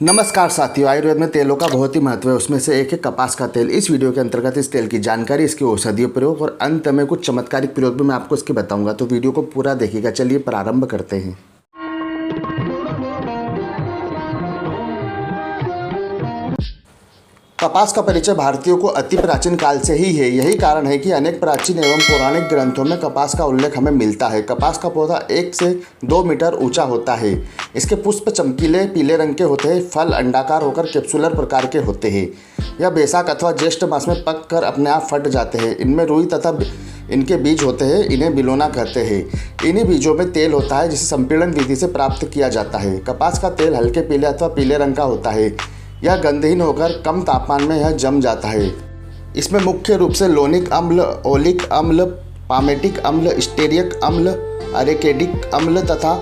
नमस्कार साथियों, आयुर्वेद में तेलों का बहुत ही महत्व है। उसमें से एक है कपास का तेल। इस वीडियो के अंतर्गत इस तेल की जानकारी, इसके औषधीय प्रयोग और अंत में कुछ चमत्कारिक प्रयोग भी मैं आपको इसके बताऊंगा, तो वीडियो को पूरा देखिएगा। चलिए प्रारंभ करते हैं। कपास का परिचय भारतीयों को अति प्राचीन काल से ही है। यही कारण है कि अनेक प्राचीन एवं पौराणिक ग्रंथों में कपास का उल्लेख हमें मिलता है। कपास का पौधा 1 से 2 मीटर ऊंचा होता है। इसके पुष्प चमकीले पीले रंग के होते हैं। फल अंडाकार होकर कैप्सुलर प्रकार के होते हैं। यह बैसाख अथवा ज्येष्ठ मास में पक कर अपने आप फट जाते हैं। इनमें रुई तथा इनके बीज होते हैं। इन्हें बिलोना कहते हैं। इन्हीं बीजों में तेल होता है, जिसे संपीड़न विधि से प्राप्त किया जाता है। कपास का तेल हल्के पीले अथवा पीले रंग का होता है। यह गंधहीन होकर कम तापमान में यह जम जाता है। इसमें मुख्य रूप से लोनिक अम्ल, ओलिक अम्ल, पामेटिक अम्ल, स्टेरिक अम्ल, अरेकेडिक अम्ल तथा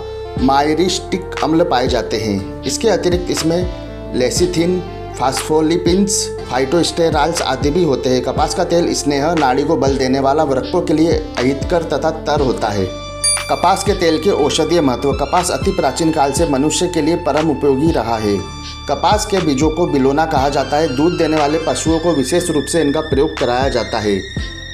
मायरिस्टिक अम्ल पाए जाते हैं। इसके अतिरिक्त इसमें लेसिथिन, फास्फोलिपिन्स, फाइटोस्टेरॉल्स आदि भी होते हैं। कपास का तेल स्नेह, नाड़ी को बल देने वाला, वृक्कों के लिए अहितकर तथा तर होता है। कपास के तेल के औषधीय महत्व। कपास अति प्राचीन काल से मनुष्य के लिए परम उपयोगी रहा है। कपास के बीजों को बिलोना कहा जाता है। दूध देने वाले पशुओं को विशेष रूप से इनका प्रयोग कराया जाता है।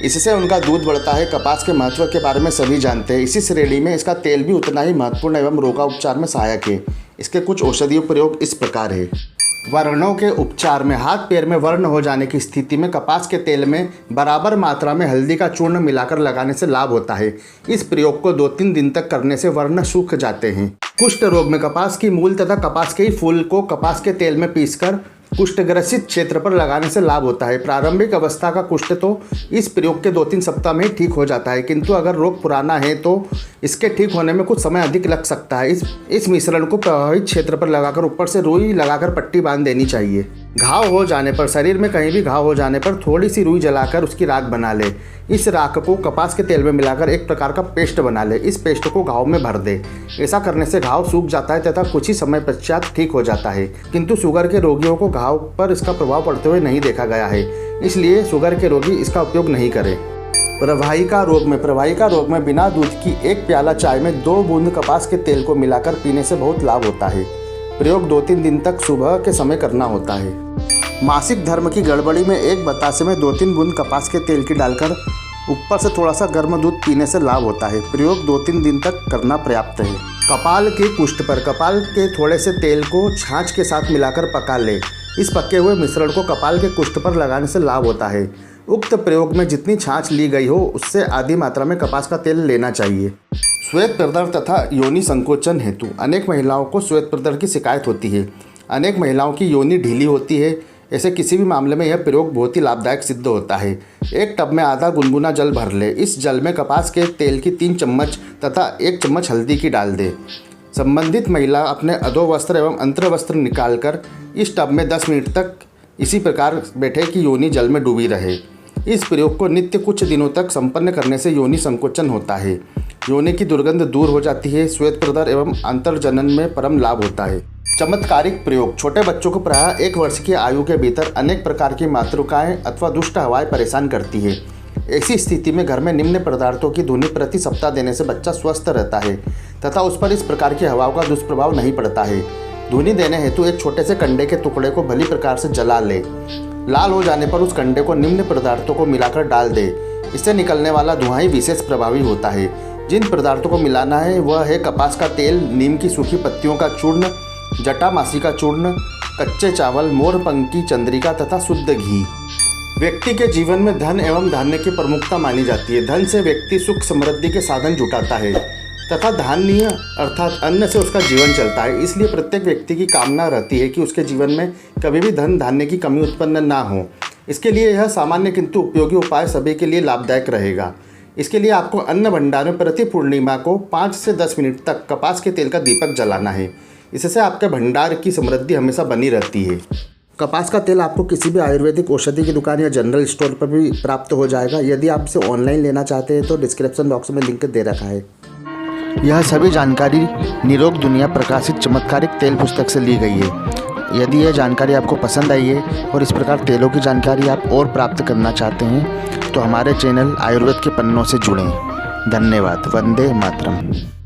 इससे उनका दूध बढ़ता है। कपास के महत्व के बारे में सभी जानते हैं। इसी श्रेणी में इसका तेल भी उतना ही महत्वपूर्ण एवं रोगापचार में सहायक है। इसके कुछ औषधीय प्रयोग इस प्रकार है। व्रणों के उपचार में, हाथ पैर में व्रण हो जाने की स्थिति में कपास के तेल में बराबर मात्रा में हल्दी का चूर्ण मिलाकर लगाने से लाभ होता है। इस प्रयोग को 2-3 दिन तक करने से व्रण सूख जाते हैं। कुष्ठ रोग में कपास की मूल तथा कपास के ही फूल को कपास के तेल में पीसकर कुष्ठग्रसित क्षेत्र पर लगाने से लाभ होता है। प्रारंभिक अवस्था का कुष्ठ तो इस प्रयोग के 2-3 सप्ताह में ठीक हो जाता है, किंतु अगर रोग पुराना है तो इसके ठीक होने में कुछ समय अधिक लग सकता है। इस मिश्रण को प्रभावित क्षेत्र पर लगाकर ऊपर से रुई लगाकर पट्टी बांध देनी चाहिए। घाव हो जाने पर, शरीर में कहीं भी घाव हो जाने पर थोड़ी सी रुई जलाकर उसकी राख बना ले। इस राख को कपास के तेल में मिलाकर एक प्रकार का पेस्ट बना ले। इस पेस्ट को घाव में भर दे। ऐसा करने से घाव सूख जाता है तथा कुछ ही समय पश्चात ठीक हो जाता है, किंतु शुगर के रोगियों को घाव पर इसका प्रभाव पड़ते हुए नहीं देखा गया है। इसलिए शुगर के रोगी इसका उपयोग नहीं करें। प्रवाहिका रोग में बिना दूध की 1 प्याला चाय में 2 बूंद कपास के तेल को मिलाकर पीने से बहुत लाभ होता है। प्रयोग 2-3 दिन तक सुबह के समय करना होता है। मासिक धर्म की गड़बड़ी में 1 बतासे में 2-3 बूंद कपास के तेल की डालकर ऊपर से थोड़ा सा गर्म दूध पीने से लाभ होता है। प्रयोग 2-3 दिन तक करना पर्याप्त है। कपाल के कुष्ठ पर, कपाल के थोड़े से तेल को छाछ के साथ मिलाकर पका ले। इस पके हुए मिश्रण को कपाल के कुष्ठ पर लगाने से लाभ होता है। उक्त प्रयोग में जितनी छाछ ली गई हो उससे आधी मात्रा में कपास का तेल लेना चाहिए। श्वेत प्रदर तथा योनि संकोचन हेतु, अनेक महिलाओं को श्वेत प्रदर की शिकायत होती है। अनेक महिलाओं की योनि ढीली होती है। ऐसे किसी भी मामले में यह प्रयोग बहुत ही लाभदायक सिद्ध होता है। एक टब में आधा गुनगुना जल भर ले। इस जल में कपास के तेल की 3 चम्मच तथा 1 चम्मच हल्दी की डाल दे। संबंधित महिला अपने अधोवस्त्र एवं अंतर्वस्त्र निकालकर इस टब में 10 मिनट तक इसी प्रकार बैठे कि योनि जल में डूबी रहे। इस प्रयोग को नित्य कुछ दिनों तक संपन्न करने से योनि संकोचन होता है। योनि की दुर्गंध दूर हो जाती है। श्वेत प्रदर एवं अंतर्जनन में परम लाभ होता है। चमत्कारिक प्रयोग। छोटे बच्चों को प्रायः 1 वर्ष की आयु के भीतर अनेक प्रकार की मातृकाएं अथवा दुष्ट हवाएं परेशान करती है। ऐसी स्थिति में घर में निम्न पदार्थों की धुनी प्रति सप्ताह देने से बच्चा स्वस्थ रहता है तथा उस पर इस प्रकार की हवाओं का दुष्प्रभाव नहीं पड़ता है। धुनी देने हेतु एक छोटे से कंडे के टुकड़े को भली प्रकार से जला ले। लाल हो जाने पर उस कंडे को निम्न पदार्थों को मिलाकर डाल दे। इससे निकलने वाला धुआं ही विशेष प्रभावी होता है। जिन पदार्थों को मिलाना है वह है कपास का तेल, नीम की सूखी पत्तियों का चूर्ण, जटामासी का चूर्ण, कच्चे चावल, मोरपंखी चंद्रिका तथा शुद्ध घी। व्यक्ति के जीवन में धन एवं धान्य की प्रमुखता मानी जाती है। धन से व्यक्ति सुख समृद्धि के साधन जुटाता है तथा धान्य अर्थात अन्न से उसका जीवन चलता है। इसलिए प्रत्येक व्यक्ति की कामना रहती है कि उसके जीवन में कभी भी धन धान्य की कमी उत्पन्न ना हो। इसके लिए यह सामान्य किंतु उपयोगी उपाय सभी के लिए लाभदायक रहेगा। इसके लिए आपको अन्न भंडार में प्रति पूर्णिमा को 5 से 10 मिनट तक कपास के तेल का दीपक जलाना है। इससे आपके भंडार की समृद्धि हमेशा बनी रहती है। कपास का तेल आपको किसी भी आयुर्वेदिक औषधि की दुकान या जनरल स्टोर पर भी प्राप्त हो जाएगा। यदि आप इसे ऑनलाइन लेना चाहते हैं तो डिस्क्रिप्शन बॉक्स में लिंक दे रखा है। यह सभी जानकारी निरोग दुनिया प्रकाशित चमत्कारिक तेल पुस्तक से ली गई है। यदि यह जानकारी आपको पसंद आई है और इस प्रकार तेलों की जानकारी आप और प्राप्त करना चाहते हैं तो हमारे चैनल आयुर्वेद के पन्नों से जुड़ें। धन्यवाद। वंदे मातरम।